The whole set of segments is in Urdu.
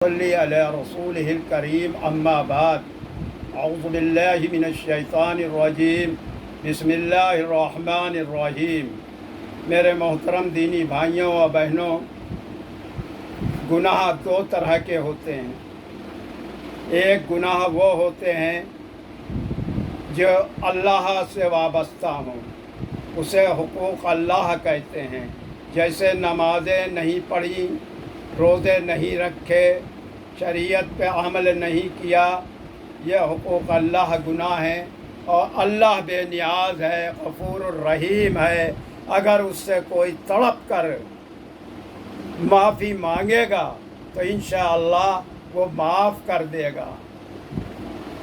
صلی علی رسولہ الکریم اما بعد اعوذ باللہ من الشیطان الرجیم بسم اللہ الرحمن الرحیم۔ میرے محترم دینی بھائیوں و بہنوں، گناہ دو طرح کے ہوتے ہیں۔ ایک گناہ وہ ہوتے ہیں جو اللہ سے وابستہ ہوں، اسے حقوق اللہ کہتے ہیں، جیسے نمازیں نہیں پڑھی، روزے نہیں رکھے، شریعت پہ عمل نہیں کیا، یہ حقوق اللہ گناہ ہیں۔ اور اللہ بے نیاز ہے، غفور الرحیم ہے۔ اگر اس سے کوئی تڑپ کر معافی مانگے گا تو انشاءاللہ وہ معاف کر دے گا۔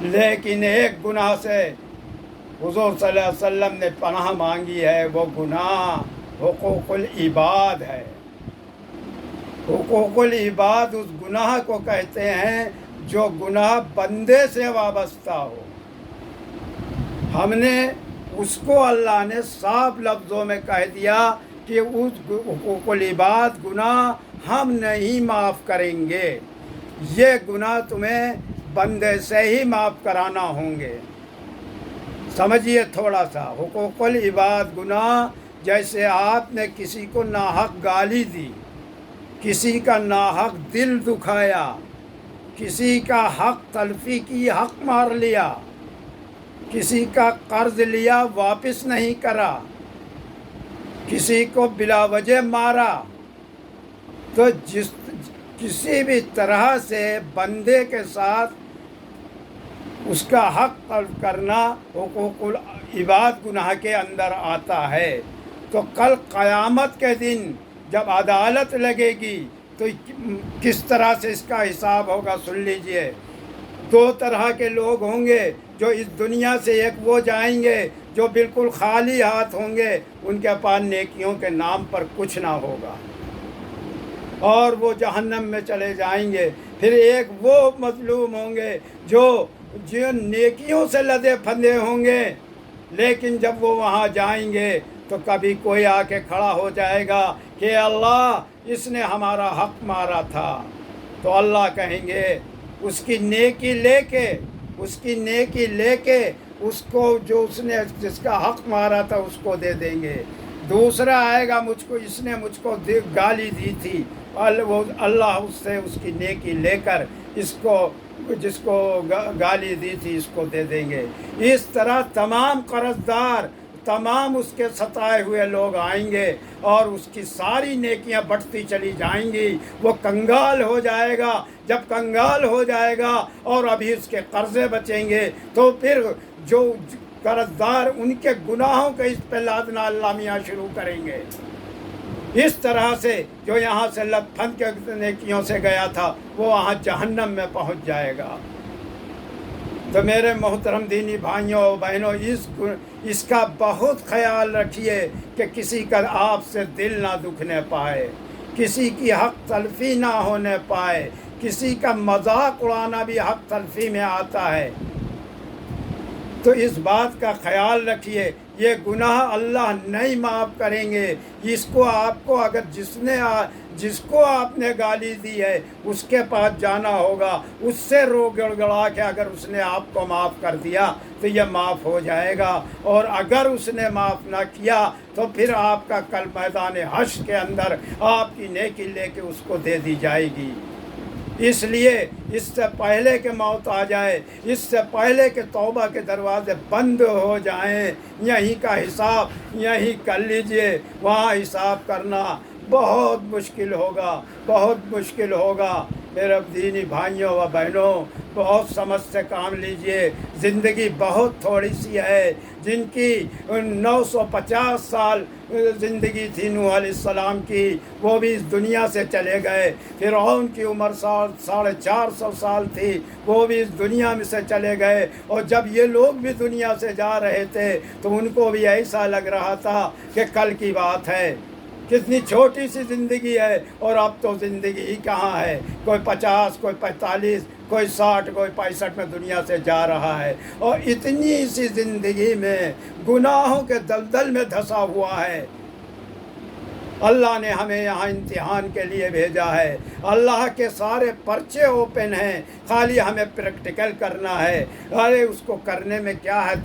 لیکن ایک گناہ سے حضور صلی اللہ علیہ وسلم نے پناہ مانگی ہے، وہ گناہ حقوق العباد ہے۔ حقوق العباد اس گناہ کو کہتے ہیں جو گناہ بندے سے وابستہ ہو۔ ہم نے اس کو اللہ نے صاف لفظوں میں کہہ دیا کہ اس حقوق العباد گناہ ہم نہیں معاف کریں گے، یہ گناہ تمہیں بندے سے ہی معاف کرانا ہوں گے۔ سمجھیے تھوڑا سا، حقوق العباد گناہ جیسے آپ نے کسی کو ناحق گالی دی، کسی کا ناحق دل دکھایا، کسی کا حق تلفی کی، حق مار لیا، کسی کا قرض لیا واپس نہیں کرا، کسی کو بلا وجہ مارا، تو کسی بھی طرح سے بندے کے ساتھ اس کا حق طلب کرنا حقوق العباد گناہ کے اندر آتا ہے۔ تو کل قیامت کے دن جب عدالت لگے گی تو کس طرح سے اس کا حساب ہوگا سن لیجئے۔ دو طرح کے لوگ ہوں گے جو اس دنیا سے، ایک وہ جائیں گے جو بالکل خالی ہاتھ ہوں گے، ان کے پاس نیکیوں کے نام پر کچھ نہ ہوگا اور وہ جہنم میں چلے جائیں گے۔ پھر ایک وہ مظلوم ہوں گے جو نیکیوں سے لدے پھندے ہوں گے، لیکن جب وہ وہاں جائیں گے تو کبھی کوئی آ کے کھڑا ہو جائے گا کہ اللہ اس نے ہمارا حق مارا تھا، تو اللہ کہیں گے اس کی نیکی لے کے اس کو جو اس نے جس کا حق مارا تھا اس کو دے دیں گے۔ دوسرا آئے گا، اس نے مجھ کو گالی دی تھی، اللہ اس سے اس کی نیکی لے کر جس کو گالی دی تھی اس کو دے دیں گے۔ اس طرح تمام قرض دار، تمام اس کے ستائے ہوئے لوگ آئیں گے اور اس کی ساری نیکیاں بٹتی چلی جائیں گی۔ وہ کنگال ہو جائے گا، جب کنگال ہو جائے گا اور ابھی اس کے قرضے بچیں گے تو پھر جو قرض دار ان کے گناہوں کے اس پہ لادنا اللہ میاں شروع کریں گے۔ اس طرح سے جو یہاں سے لت پھند کے نیکیوں سے گیا تھا وہ وہاں جہنم میں پہنچ جائے گا۔ تو میرے محترم دینی بھائیوں و بہنوں، اس کا بہت خیال رکھیے کہ کسی کا آپ سے دل نہ دکھنے پائے، کسی کی حق تلفی نہ ہونے پائے، کسی کا مذاق اڑانا بھی حق تلفی میں آتا ہے۔ تو اس بات کا خیال رکھیے، یہ گناہ اللہ نہیں معاف کریں گے۔ اس کو آپ کو اگر جس کو آپ نے گالی دی ہے اس کے پاس جانا ہوگا، اس سے رو گڑگڑا کے اگر اس نے آپ کو معاف کر دیا تو یہ معاف ہو جائے گا، اور اگر اس نے معاف نہ کیا تو پھر آپ کا کل میدان حشر کے اندر آپ کی نیکی لے کے اس کو دے دی جائے گی۔ اس لیے اس سے پہلے کہ موت آ جائے، اس سے پہلے کہ توبہ کے دروازے بند ہو جائیں، یہیں کا حساب یہیں کر لیجئے۔ وہاں حساب کرنا بہت مشکل ہوگا، بہت مشکل ہوگا۔ میرے دینی بھائیوں و بہنوں، بہت سمجھ سے کام لیجئے۔ زندگی بہت تھوڑی سی ہے۔ جن کی 950 سال زندگی تھی نوح علیہ السلام کی، وہ بھی اس دنیا سے چلے گئے۔ فرعون کی عمر 450 سال تھی، وہ بھی اس دنیا میں سے چلے گئے۔ اور جب یہ لوگ بھی دنیا سے جا رہے تھے تو ان کو بھی ایسا لگ رہا تھا کہ کل کی بات ہے، کتنی چھوٹی سی زندگی ہے، اور اب تو زندگی ہی کہاں ہے۔ کوئی 50، کوئی 45، کوئی 60، کوئی 65 میں دنیا سے جا رہا ہے، اور اتنی سی زندگی میں گناہوں کے دلدل میں دھسا ہوا ہے۔ اللہ نے ہمیں یہاں امتحان کے لیے بھیجا ہے. اللہ کے سارے پرچے اوپن ہیں, خالی ہمیں پریکٹیکل کرنا ہے. ارے اس کو کرنے میں کیا ہے,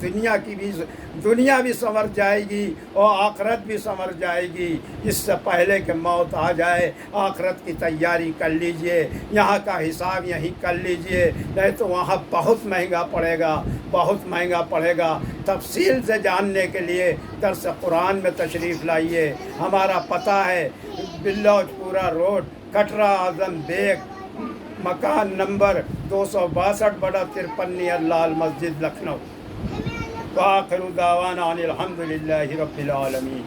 دنیا بھی سنور جائے گی اور آخرت بھی سنور جائے گی. اس سے پہلے کہ موت آ جائے آخرت کی تیاری کر لیجئے, یہاں کا حساب یہیں کر لیجئے, نہیں تو وہاں بہت مہنگا پڑے گا, بہت مہنگا پڑے گا. تفصیل سے جاننے کے لیے درس قرآن میں تشریف لائیے. ہمارا پتہ ہے بلوچ پورا روڈ, کٹرا اعظم بیگ, مکان نمبر 262/53 نیر لال مسجد لکھنؤ. وآخر دعوانا ان الحمد للہ رب العالمین.